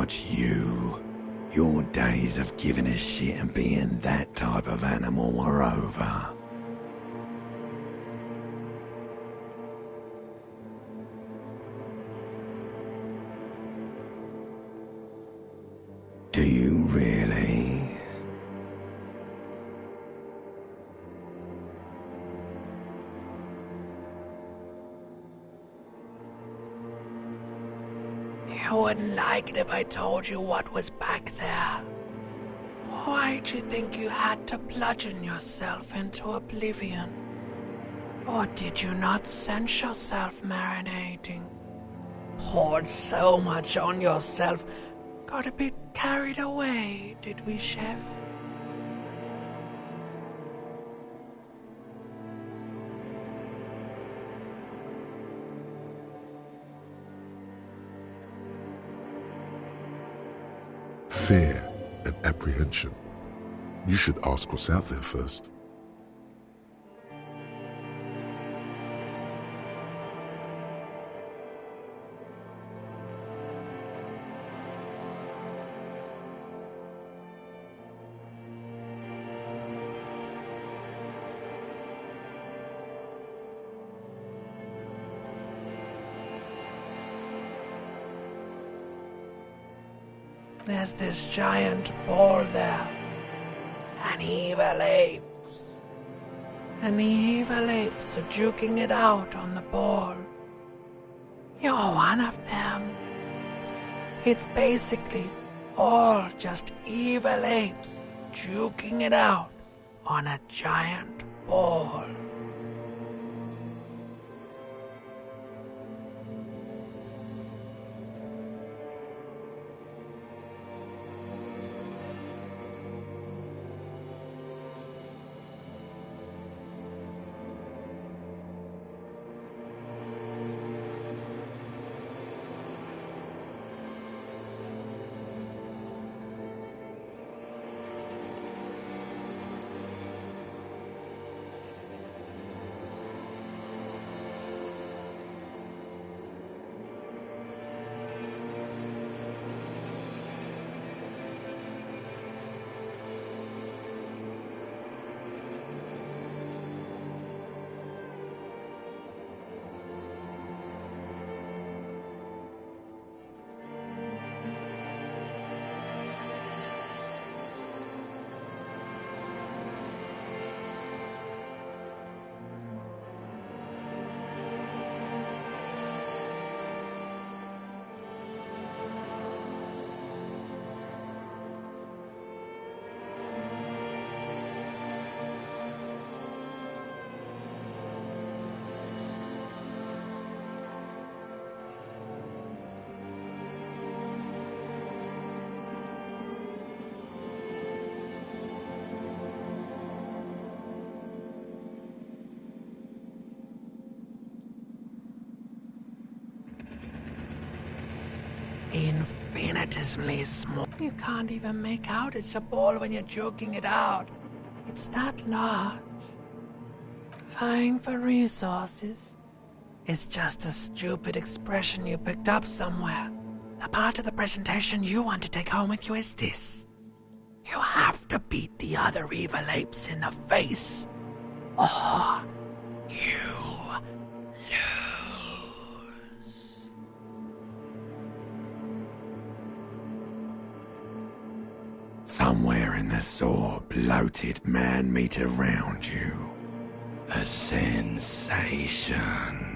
Not you. Your days of giving a shit and being that type of animal are over. Do you really? You wouldn't like it if I told you what was back there. Why'd you think you had to bludgeon yourself into oblivion? Or did you not sense yourself marinating? Poured so much on yourself, got a bit carried away, did we, Chef? Fear and apprehension. You should ask what's out there first. There's this giant ball there. And evil apes. And the evil apes are juking it out on the ball. You're one of them. It's basically all just evil apes juking it out on a giant ball. Infinitesimally small. You can't even make out it's a ball when you're joking it out. It's that large. Vying for resources is just a stupid expression you picked up somewhere. The part of the presentation you want to take home with you is this. You have to beat the other evil apes in the face, or you lose. Somewhere in the sore, bloated man-meat around you. A sensation.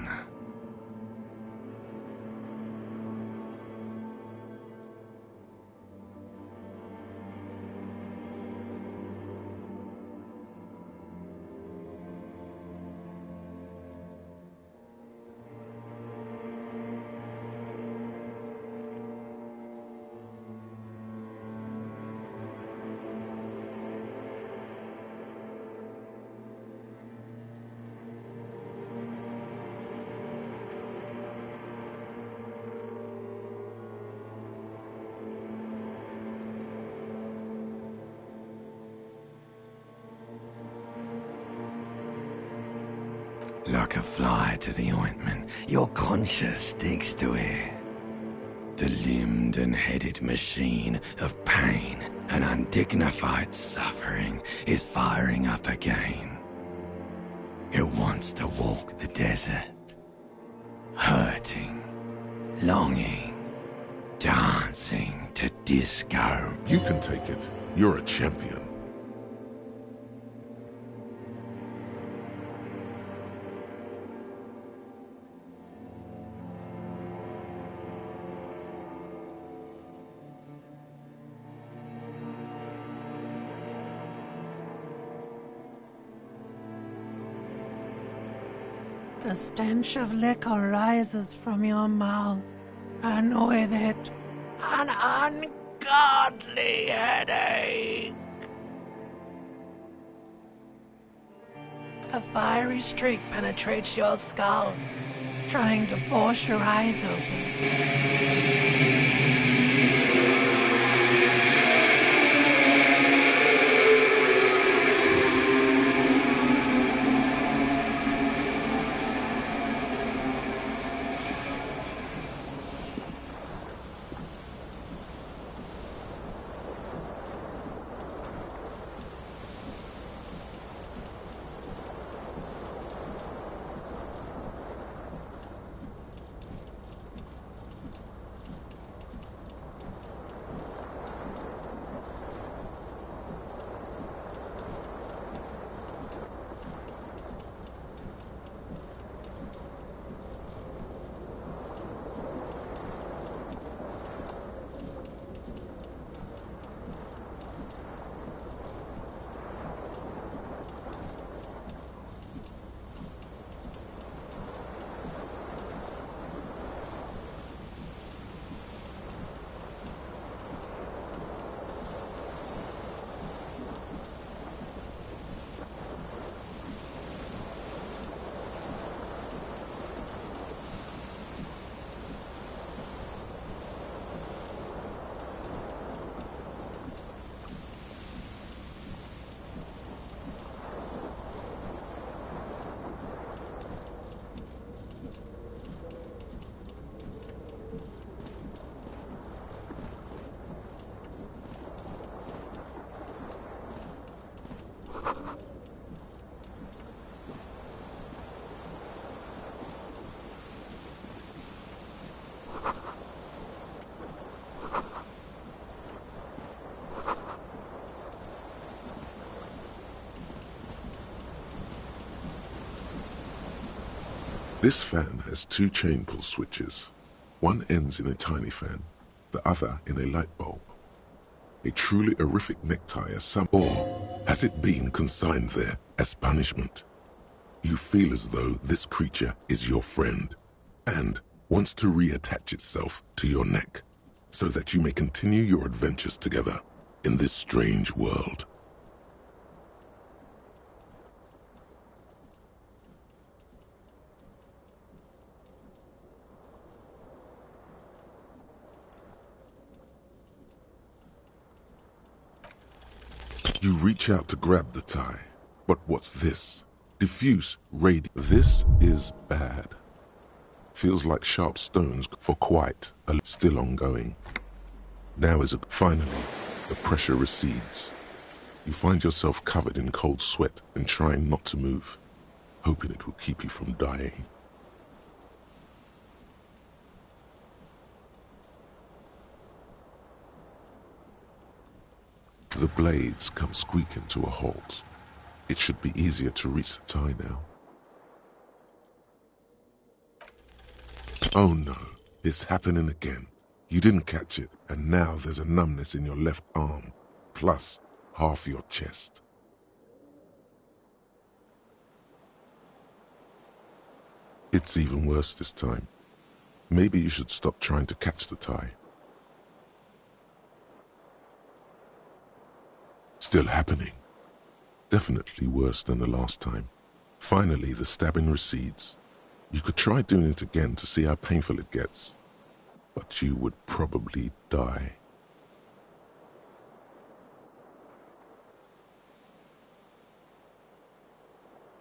Like a fly to the ointment, your conscience sticks to it. The limbed and headed machine of pain and undignified suffering is firing up again. It wants to walk the desert, hurting, longing, dancing to disco. You can take it. You're a champion. The stench of liquor rises from your mouth, and with it, an ungodly headache. A fiery streak penetrates your skull, trying to force your eyes open. This fan has two chain pull switches. One ends in a tiny fan, the other in a light bulb. A truly horrific necktie as some, or has it been consigned there as punishment? You feel as though this creature is your friend and wants to reattach itself to your neck so that you may continue your adventures together in this strange world. You reach out to grab the tie, but what's this? Diffuse This is bad. Feels like sharp stones for quite a still ongoing. Now finally, the pressure recedes. You find yourself covered in cold sweat and trying not to move, hoping it will keep you from dying. The blades come squeaking to a halt. It should be easier to reach the tie now. Oh no, it's happening again. You didn't catch it, and now there's a numbness in your left arm, plus half your chest. It's even worse this time. Maybe you should stop trying to catch the tie. Still happening. Definitely worse than the last time. Finally, the stabbing recedes. You could try doing it again to see how painful it gets, but you would probably die.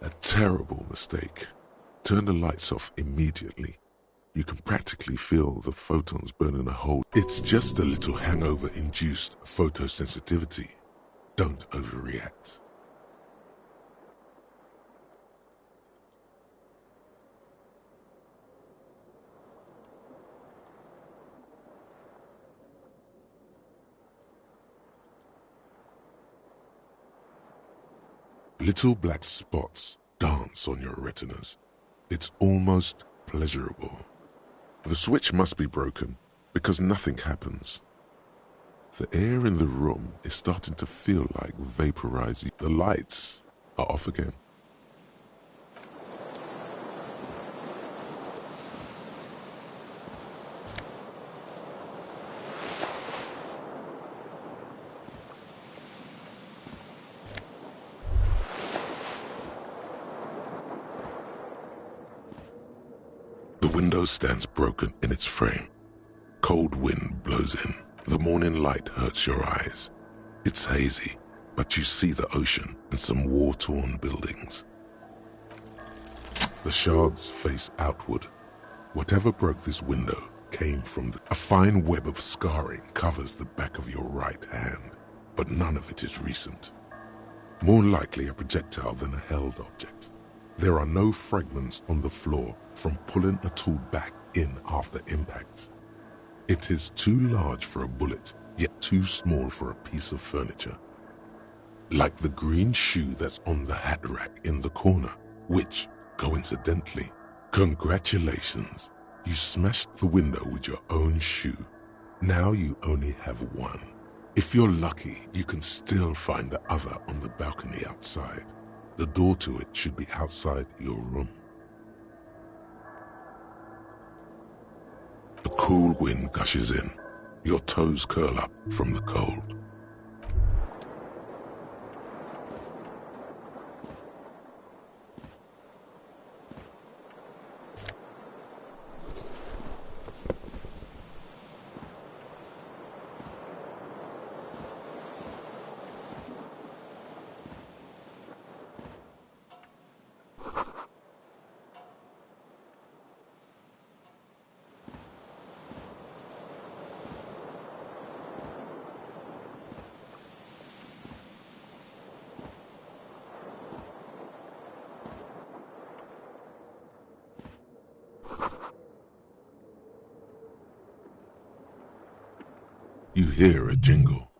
A terrible mistake. Turn the lights off immediately. You can practically feel the photons burning a hole. It's just a little hangover-induced photosensitivity. Don't overreact. Little black spots dance on your retinas. It's almost pleasurable. The switch must be broken because nothing happens. The air in the room is starting to feel like vaporizing. The lights are off again. The window stands broken in its frame. Cold wind blows in. The morning light hurts your eyes. It's hazy, but you see the ocean and some war-torn buildings. The shards face outward. Whatever broke this window came from a fine web of scarring covers the back of your right hand, but none of it is recent. More likely a projectile than a held object. There are no fragments on the floor from pulling a tool back in after impact. It is too large for a bullet, yet too small for a piece of furniture. Like the green shoe that's on the hat rack in the corner, which, coincidentally, congratulations, you smashed the window with your own shoe. Now you only have one. If you're lucky, you can still find the other on the balcony outside. The door to it should be outside your room. A cool wind gushes in. Your toes curl up from the cold. You hear a jingle.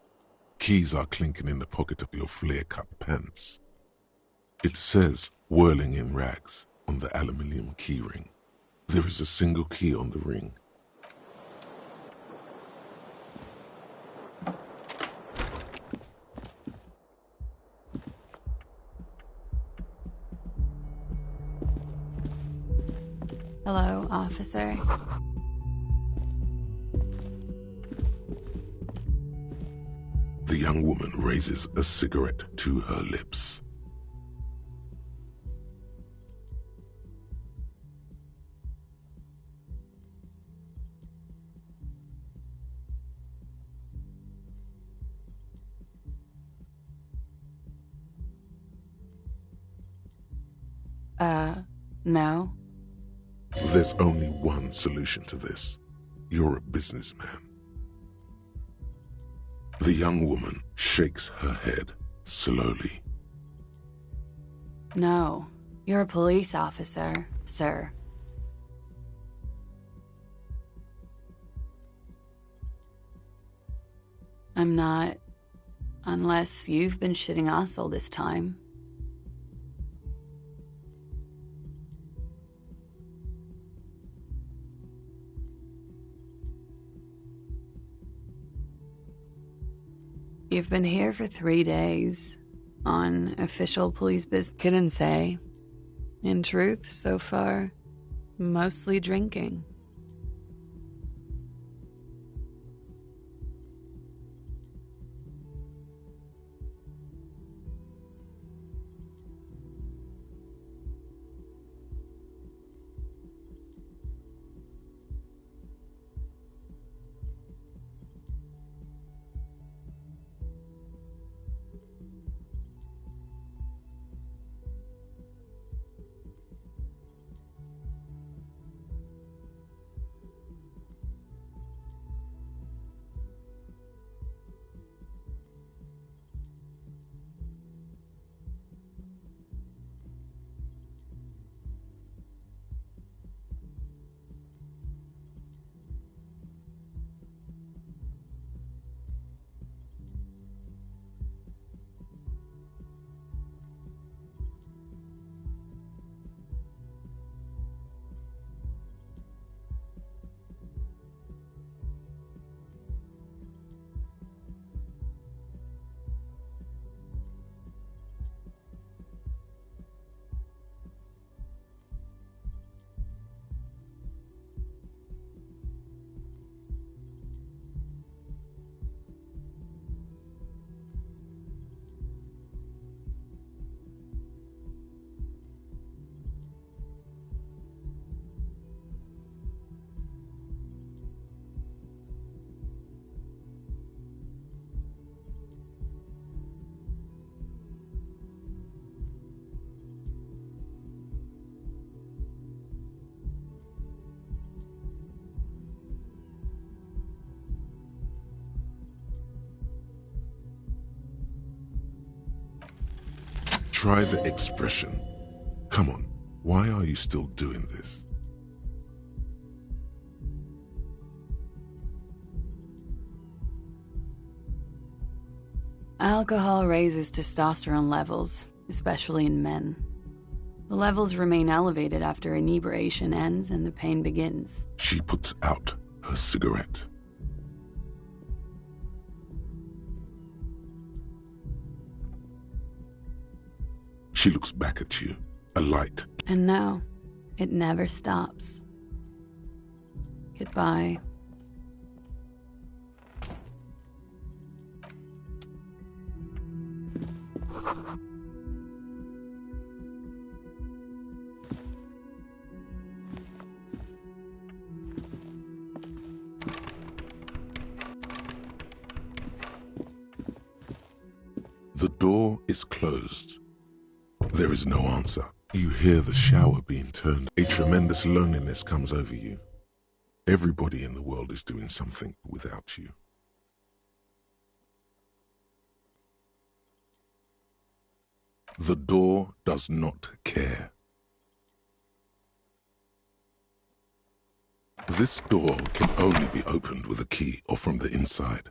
Keys are clinking in the pocket of your flare-cut pants. It says, whirling in rags, on the aluminium keyring. There is a single key on the ring. Hello, officer. The young woman raises a cigarette to her lips. No. There's only one solution to this. You're a businessman. The young woman shakes her head slowly. No. You're a police officer, sir. I'm not. Unless you've been shitting us all this time. You've been here for 3 days. On official police business. Couldn't say. In truth, so far, mostly drinking. Try the expression. Come on, why are you still doing this? Alcohol raises testosterone levels, especially in men. The levels remain elevated after inebriation ends and the pain begins. She puts out her cigarette. She looks back at you, a light. And now, it never stops. Goodbye. The door is closed. There is no answer. You hear the shower being turned. A tremendous loneliness comes over you. Everybody in the world is doing something without you. The door does not care. This door can only be opened with a key or from the inside.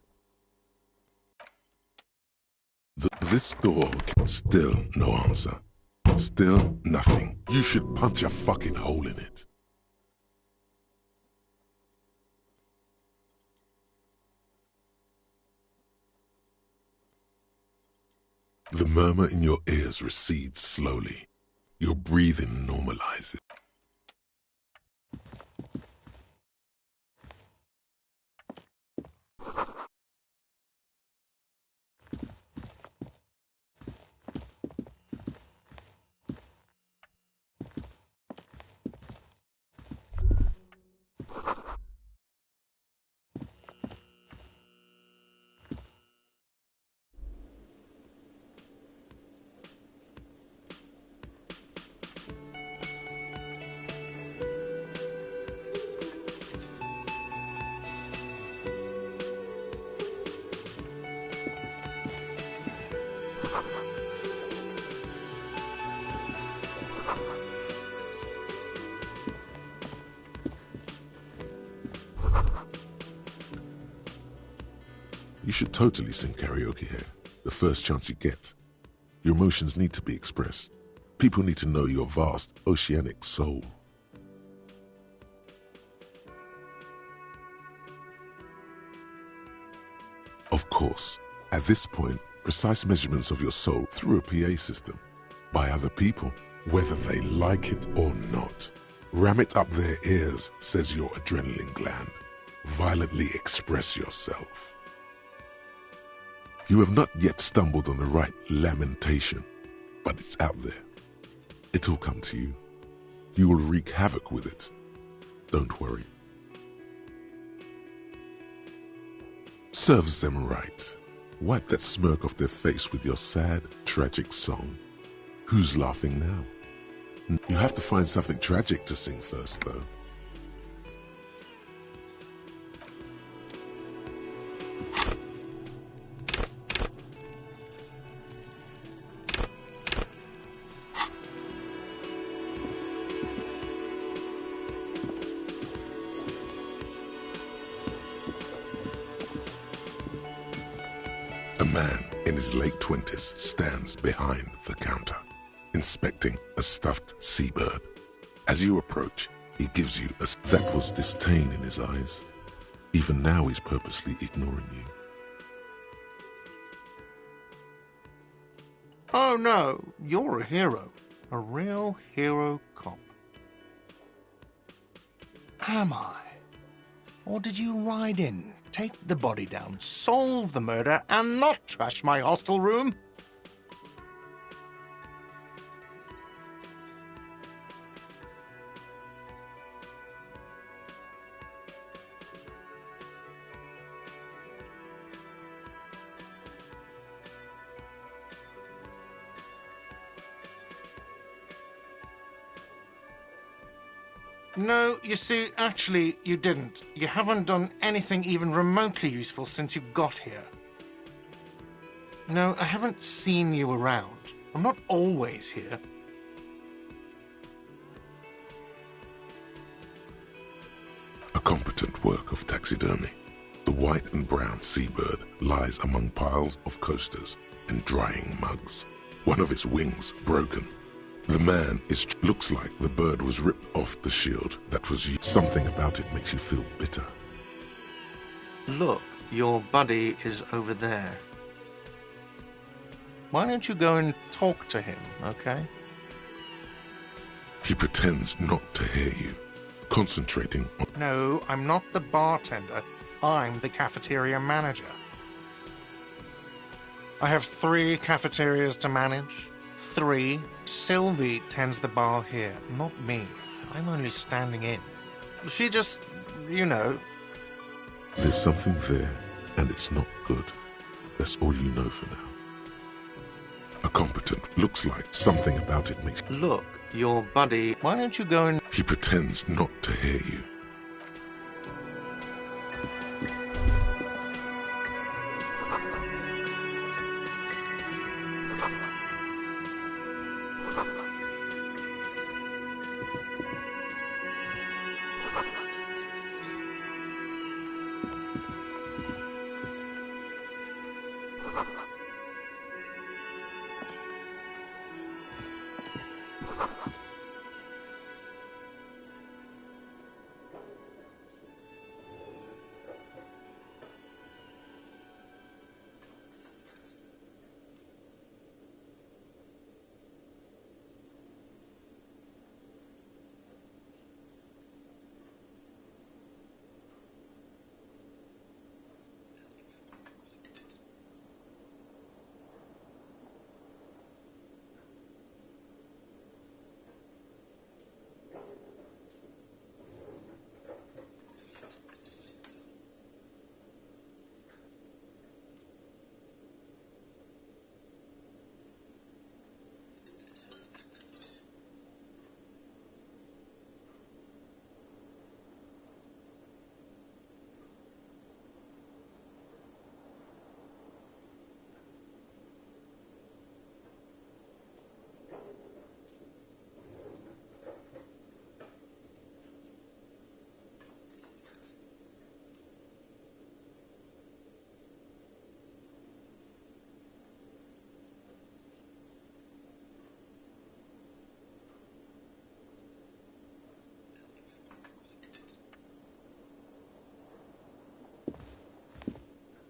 This door can still no answer. Still nothing. You should punch a fucking hole in it. The murmur in your ears recedes slowly. Your breathing normalizes. You should totally sing karaoke here, the first chance you get. Your emotions need to be expressed. People need to know your vast, oceanic soul. Of course, at this point, precise measurements of your soul through a PA system, by other people, whether they like it or not. Ram it up their ears, says your adrenaline gland. Violently express yourself. You have not yet stumbled on the right lamentation, but it's out there. It'll come to you. You will wreak havoc with it. Don't worry. Serves them right. Wipe that smirk off their face with your sad, tragic song. Who's laughing now? You have to find something tragic to sing first, though. A man in his late 20s stands behind the counter, inspecting a stuffed seabird. As you approach, he gives you a... That was disdain in his eyes. Even now he's purposely ignoring you. Oh no, you're a hero. A real hero cop. Am I? Or did you ride in, take the body down, solve the murder, and not trash my hostel room? No, you see, actually, you didn't. You haven't done anything even remotely useful since you got here. No, I haven't seen you around. I'm not always here. A competent work of taxidermy. The white and brown seabird lies among piles of coasters and drying mugs. One of its wings broken. The man looks like the bird was ripped off the shield that was used. Something about it makes you feel bitter. Look, your buddy is over there. Why don't you go and talk to him, okay? He pretends not to hear you, concentrating on... No, I'm not the bartender. I'm the cafeteria manager. I have 3 cafeterias to manage. 3. Sylvie tends the bar here, not me. I'm only standing in. She just, you know... There's something there, and it's not good. That's all you know for now. A competent looks like something about it makes... Look, your buddy... Why don't you go and... He pretends not to hear you.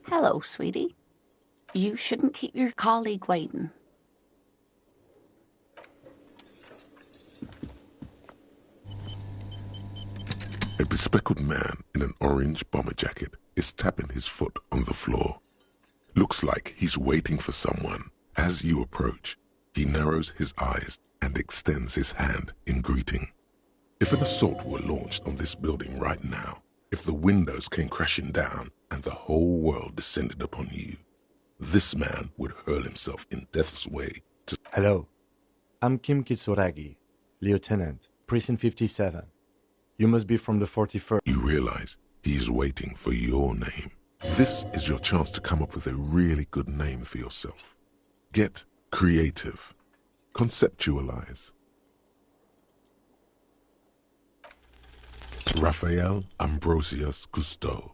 Hello, sweetie. You shouldn't keep your colleague waiting. A bespectacled man in an orange bomber jacket is tapping his foot on the floor. Looks like he's waiting for someone. As you approach, he narrows his eyes and extends his hand in greeting. If an assault were launched on this building right now, if the windows came crashing down and the whole world descended upon you, this man would hurl himself in death's way to... Hello, I'm Kim Kitsuragi, Lieutenant, Precinct 57. You must be from the 41st. You realize he's waiting for your name. This is your chance to come up with a really good name for yourself. Get creative. Conceptualize. Raphael Ambrosius Cousteau.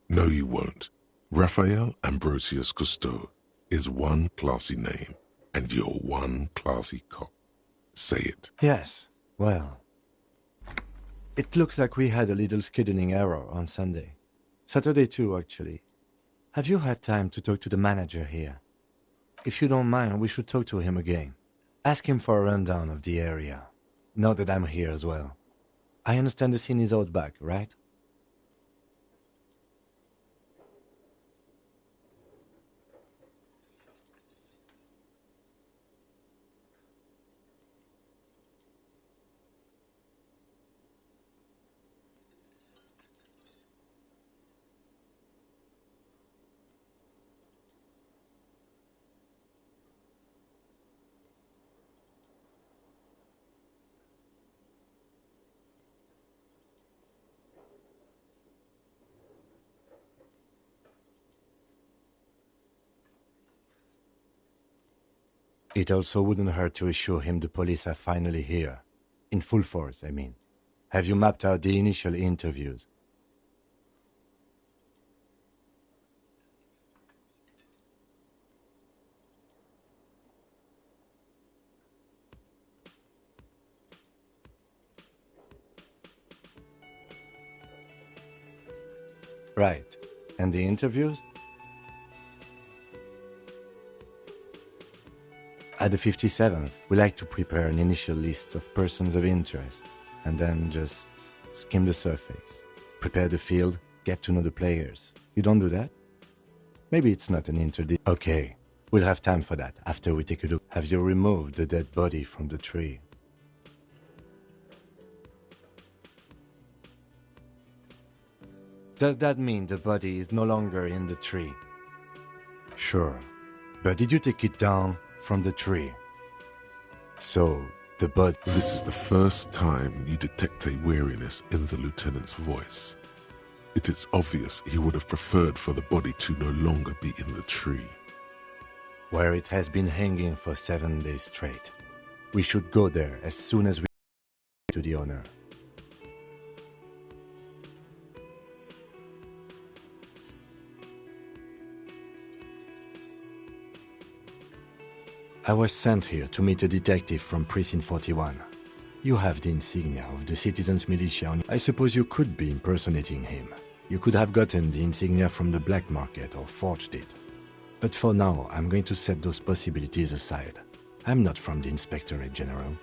No, you won't. Raphael Ambrosius Cousteau is one classy name, and you're one classy cop. Say it. Yes, well, it looks like we had a little scheduling error on Sunday. Saturday too, actually. Have you had time to talk to the manager here? If you don't mind, we should talk to him again. Ask him for a rundown of the area. Now that I'm here as well. I understand the scene is out back, right? It also wouldn't hurt to assure him the police are finally here. In full force, I mean. Have you mapped out the initial interviews? Right. And the interviews? At the 57th, we like to prepare an initial list of persons of interest, and then just skim the surface. Prepare the field, get to know the players. You don't do that? Maybe it's not an Okay, we'll have time for that after we take a look. Have you removed the dead body from the tree? Does that mean the body is no longer in the tree? Sure, but did you take it down from the tree? So, the body... This is the first time you detect a weariness in the lieutenant's voice. It is obvious he would have preferred for the body to no longer be in the tree. Where it has been hanging for 7 days straight. We should go there as soon as we to the owner. I was sent here to meet a detective from Precinct 41. You have the insignia of the Citizens Militia. I suppose you could be impersonating him. You could have gotten the insignia from the black market or forged it. But for now, I'm going to set those possibilities aside. I'm not from the Inspectorate General.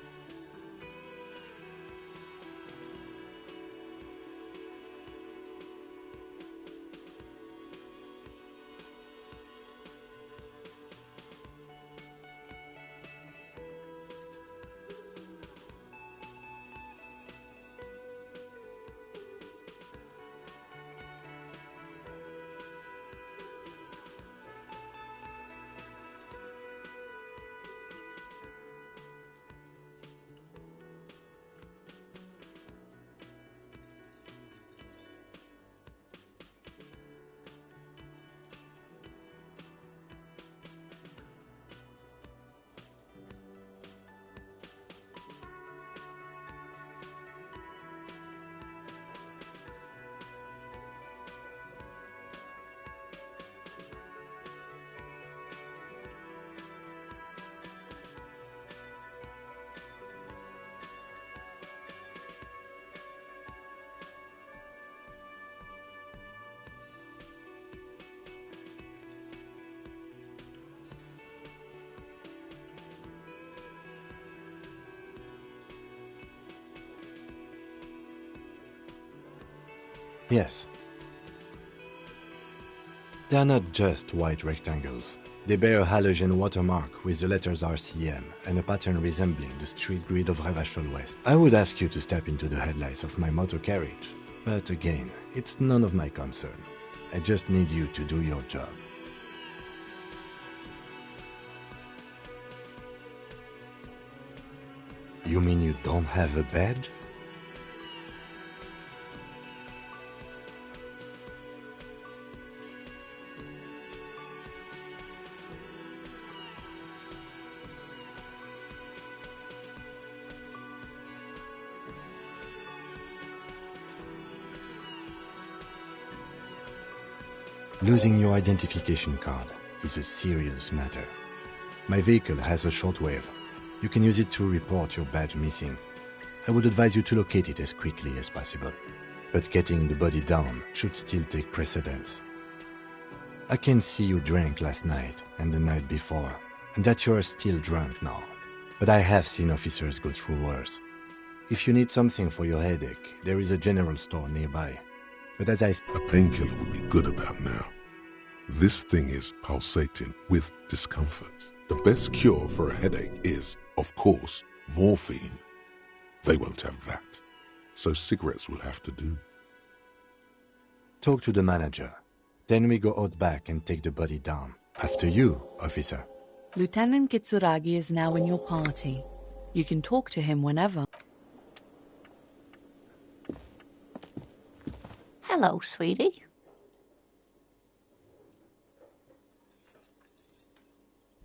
Yes. They are not just white rectangles. They bear a halogen watermark with the letters RCM and a pattern resembling the street grid of Revachol West. I would ask you to step into the headlights of my motor carriage, but again, it's none of my concern. I just need you to do your job. You mean you don't have a badge? Losing your identification card is a serious matter. My vehicle has a shortwave. You can use it to report your badge missing. I would advise you to locate it as quickly as possible. But getting the body down should still take precedence. I can see you drank last night and the night before, and that you are still drunk now. But I have seen officers go through worse. If you need something for your headache, there is a general store nearby. But as I... A painkiller would be good about now. This thing is pulsating with discomfort. The best cure for a headache is, of course, morphine. They won't have that, so cigarettes will have to do. Talk to the manager. Then we go out back and take the body down. After you, officer. Lieutenant Kitsuragi is now in your party. You can talk to him whenever. Hello, sweetie.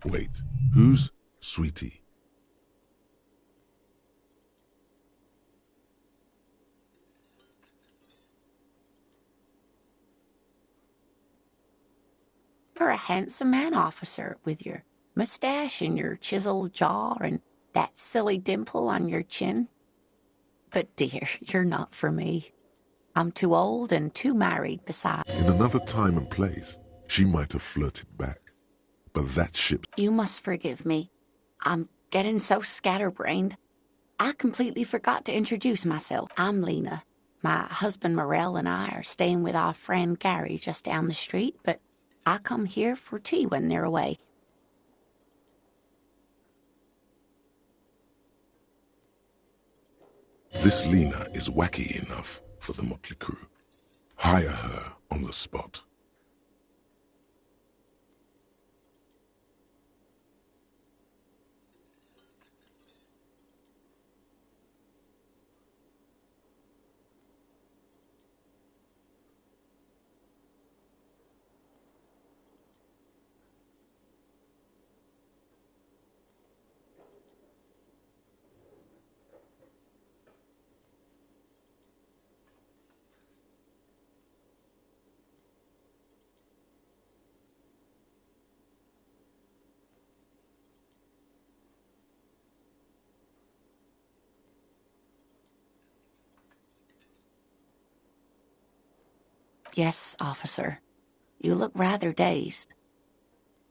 Wait, who's Sweetie. You're a handsome man, officer, with your mustache and your chiseled jaw and that silly dimple on your chin. But dear, you're not for me. I'm too old and too married besides. In another time and place, she might have flirted back. But that ship... You must forgive me. I'm getting so scatterbrained. I completely forgot to introduce myself. I'm Lena. My husband Morel and I are staying with our friend Gary just down the street, but I come here for tea when they're away. This Lena is wacky enough for the motley crew. Hire her on the spot. Yes, officer. You look rather dazed.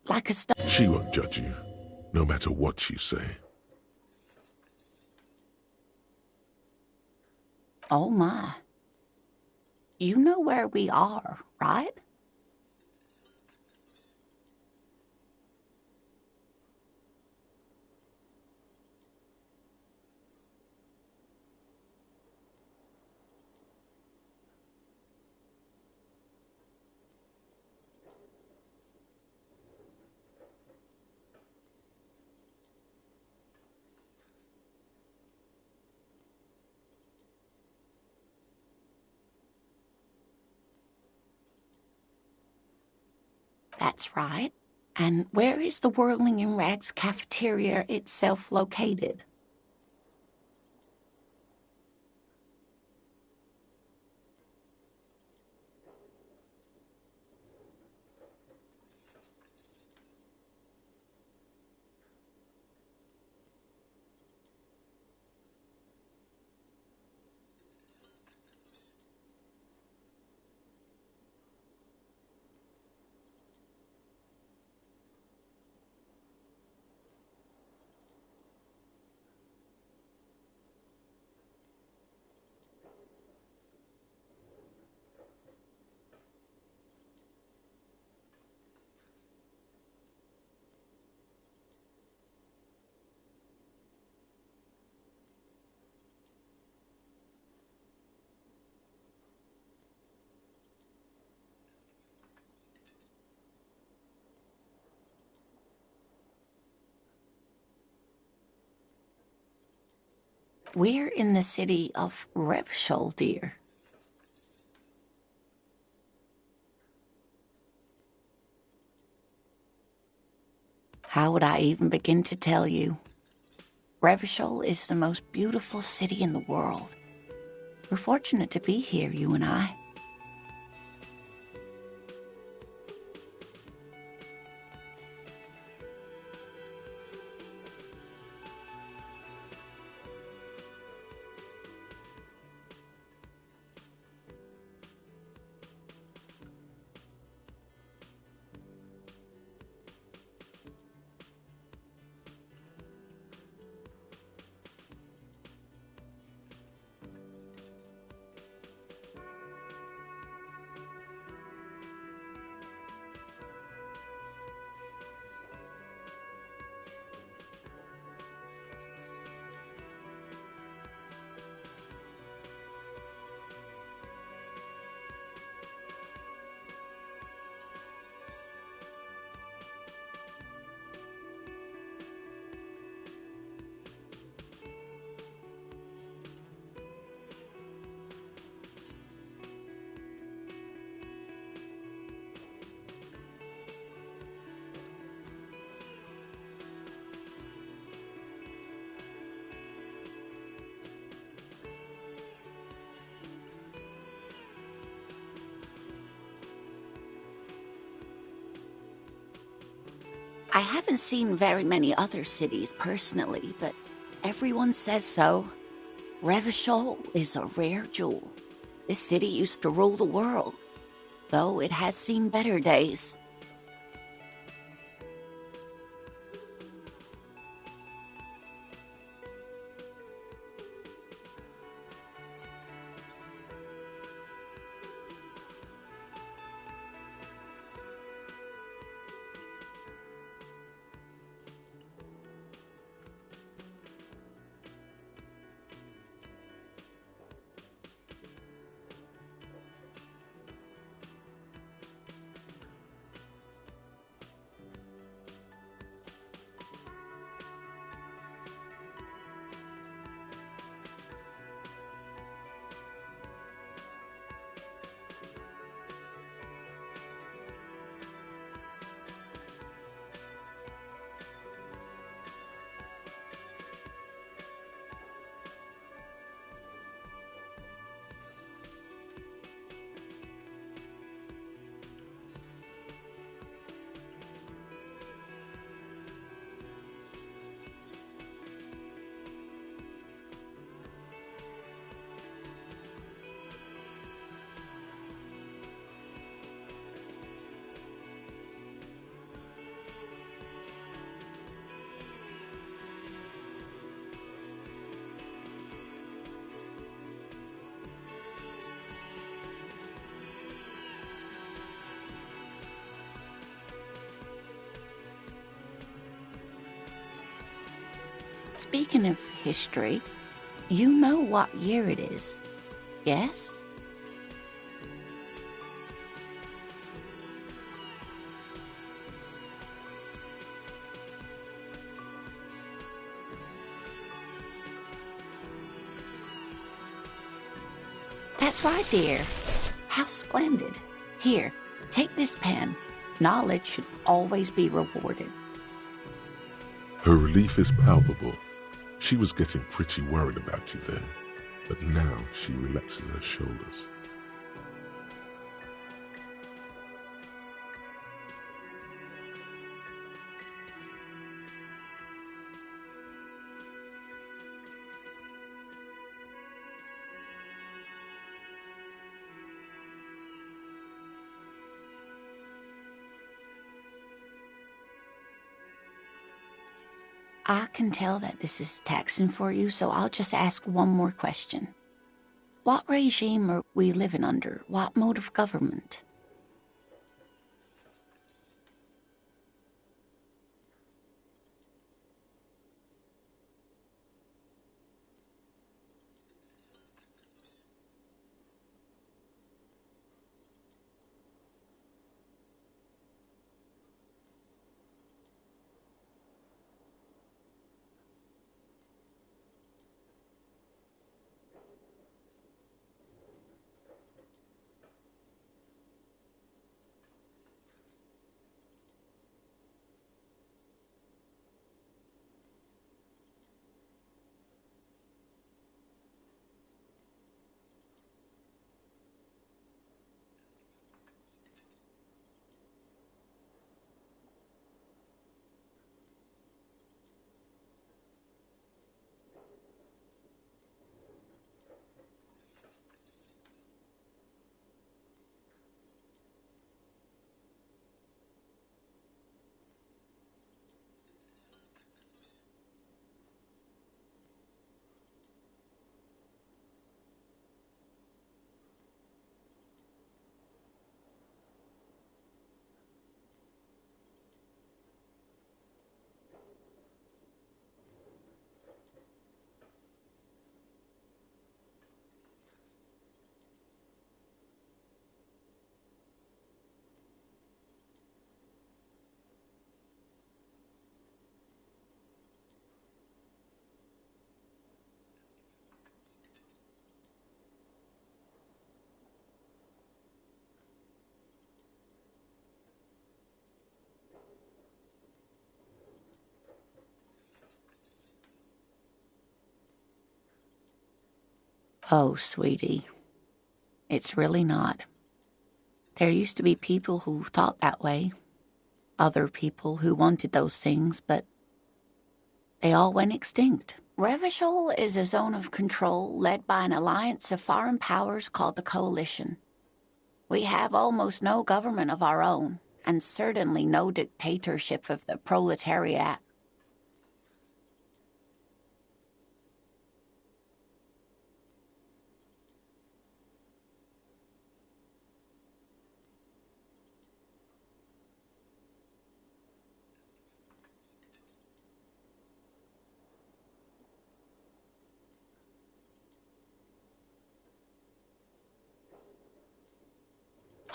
Like a She won't judge you, no matter what you say. Oh my. You know where we are, right? That's right. And where is the Whirling in Rags cafeteria itself located? We're in the city of Revshol, dear. How would I even begin to tell you? Revshol is the most beautiful city in the world. We're fortunate to be here, you and I. I haven't seen very many other cities personally, but everyone says so. Revachol is a rare jewel. This city used to rule the world, though it has seen better days. Speaking of history, you know what year it is, yes? That's right, dear. How splendid. Here, take this pen. Knowledge should always be rewarded. Her relief is palpable. She was getting pretty worried about you there, but now she relaxes her shoulders. I can tell that this is taxing for you, so I'll just ask one more question. What regime are we living under? What mode of government? Oh, sweetie, it's really not. There used to be people who thought that way. other people who wanted those things, but they all went extinct. Revachol is a zone of control led by an alliance of foreign powers called the Coalition. We have almost no government of our own, and certainly no dictatorship of the proletariat.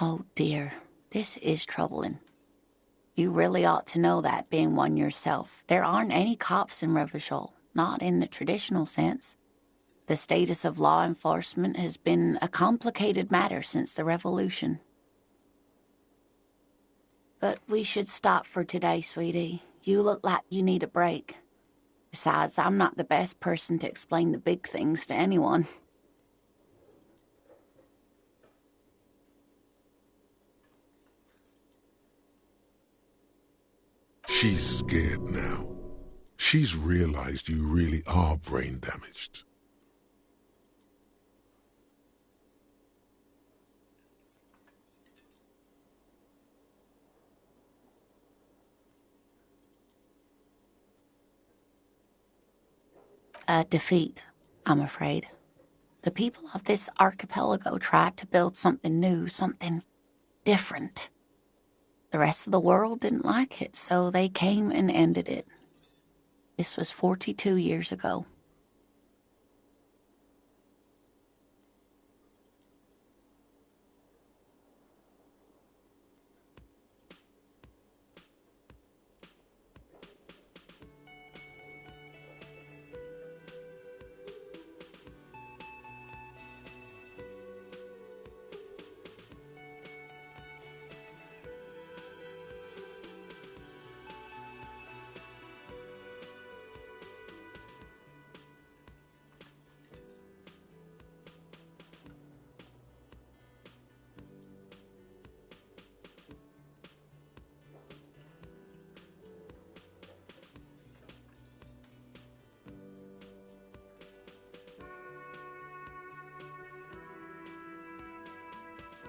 Oh dear, this is troubling. You really ought to know that, being one yourself. There aren't any cops in Revachol, not in the traditional sense. The status of law enforcement has been a complicated matter since the revolution. But we should stop for today, sweetie. You look like you need a break. Besides, I'm not the best person to explain the big things to anyone. She's scared now. She's realized you really are brain damaged. A defeat, I'm afraid. The people of this archipelago tried to build something new, something different. The rest of the world didn't like it, so they came and ended it. This was 42 years ago.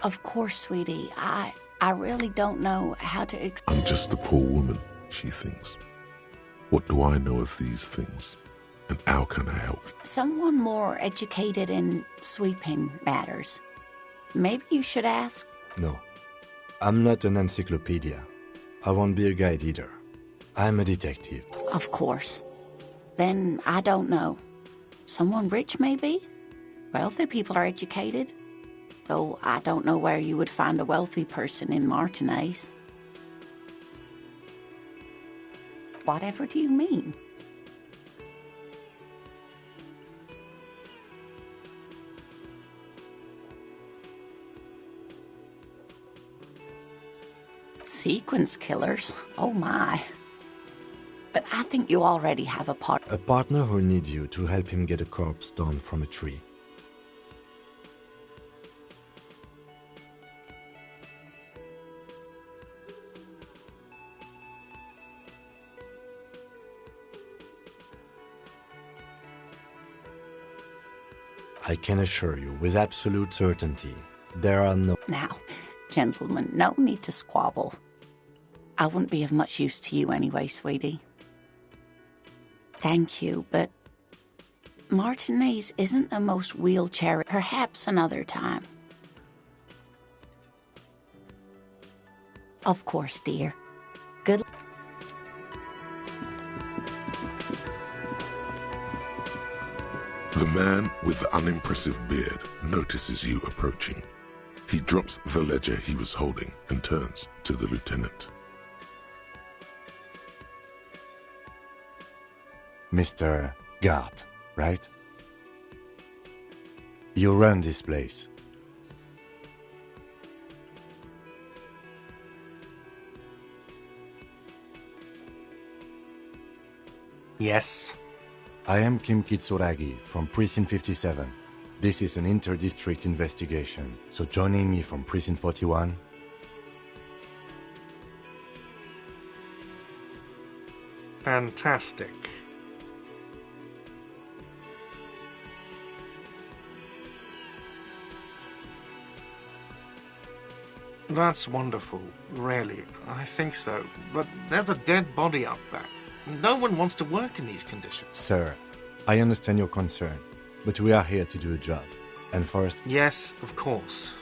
Of course, sweetie. I really don't know how to I'm just a poor woman, she thinks. What do I know of these things? And how can I help? Someone more educated in sweeping matters. Maybe you should ask. No, I'm not an encyclopedia. I won't be a guide either. I'm a detective. Of course. Then I don't know. Someone rich, maybe? Wealthy people are educated. Though I don't know where you would find a wealthy person in Martinez. Whatever do you mean? Sequence killers? Oh my. But I think you already have a partner. A partner who needs you to help him get a corpse down from a tree. I can assure you with absolute certainty, there are no... Now, gentlemen, no need to squabble. I wouldn't be of much use to you anyway, sweetie. Thank you, but Martinez isn't the most wheelchair. Perhaps another time. Of course, dear. Good. The man with the unimpressive beard notices you approaching. He drops the ledger he was holding and turns to the lieutenant. Mr. Gart, right? You run this place. Yes. I am Kim Kitsuragi from Precinct 57. This is an inter-district investigation, so joining me from Precinct 41... Fantastic. That's wonderful, really. I think so. But there's a dead body out back. No one wants to work in these conditions. Sir, I understand your concern, but we are here to do a job. And first... Yes, of course.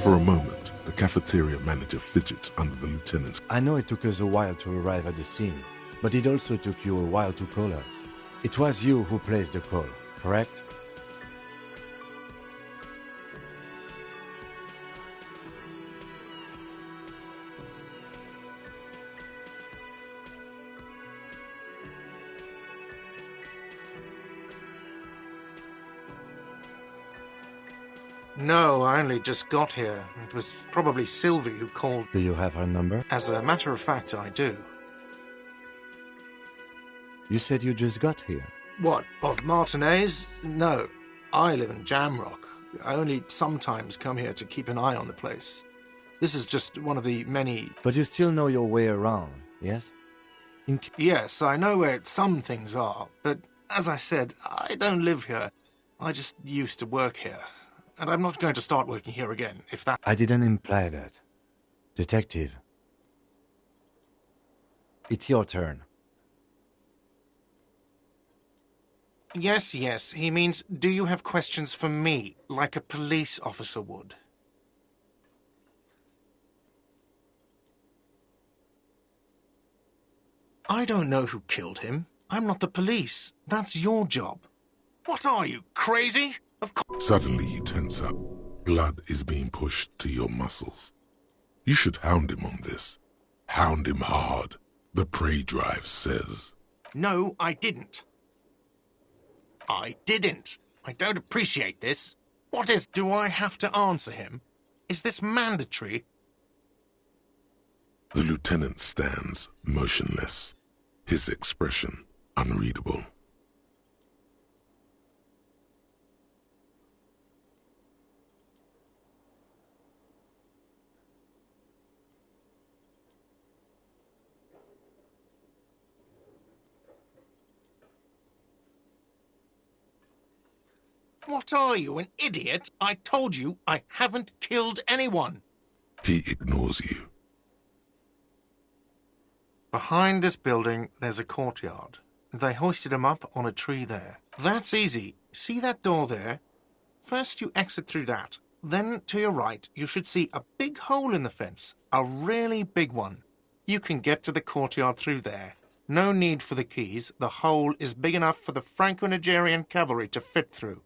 For a moment, the cafeteria manager fidgets under the lieutenant's. I know it took us a while to arrive at the scene, but it also took you a while to call us. It was you who placed the call, correct? No, I only just got here. It was probably Sylvie who called. Do you have her number? As a matter of fact, I do. You said you just got here. What, of Martinez? No, I live in Jamrock. I only sometimes come here to keep an eye on the place. This is just one of the many... But you still know your way around, yes? Yes, I know where some things are, but as I said, I don't live here. I just used to work here. And I'm not going to start working here again, if that... I didn't imply that. Detective. It's your turn. Yes, yes. He means, do you have questions for me, like a police officer would? I don't know who killed him. I'm not the police. That's your job. What are you, crazy? Of course. Suddenly you tense up. Blood is being pushed to your muscles. You should hound him on this. Hound him hard, the prey drive says. No, I didn't. I didn't. I don't appreciate this. What is... Do I have to answer him? Is this mandatory? The lieutenant stands motionless, his expression unreadable. What are you, an idiot? I told you I haven't killed anyone. He ignores you. Behind this building, there's a courtyard. They hoisted him up on a tree there. That's easy. See that door there? First you exit through that. Then, to your right, you should see a big hole in the fence. A really big one. You can get to the courtyard through there. No need for the keys. The hole is big enough for the Franco-Nigerian cavalry to fit through.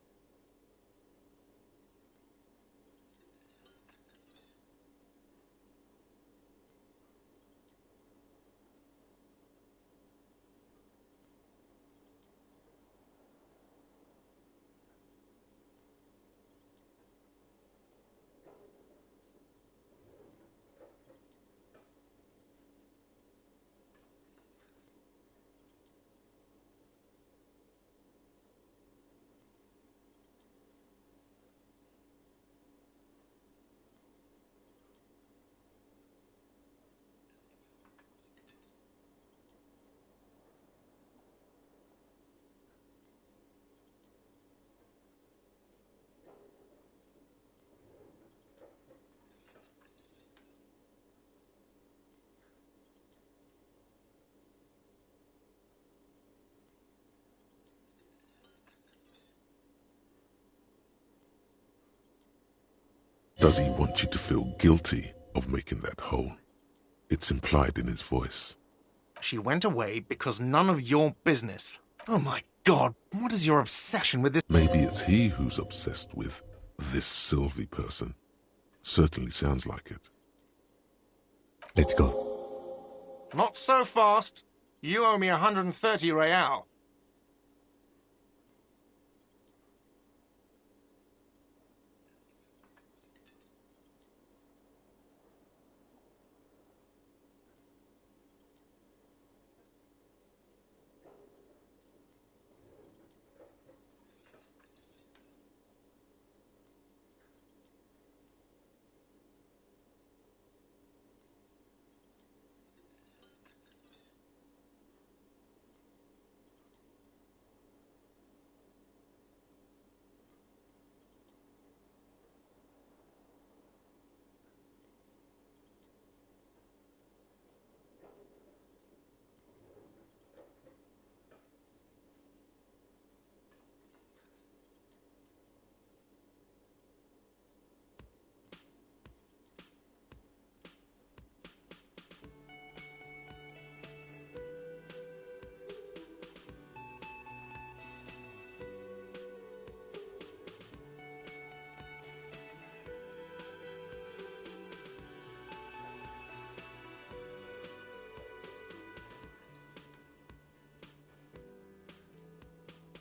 Does he want you to feel guilty of making that hole? It's implied in his voice. She went away because none of your business. Oh my God, what is your obsession with this? Maybe it's he who's obsessed with this Sylvie person. Certainly sounds like it. Let's go. Not so fast. You owe me 130 real.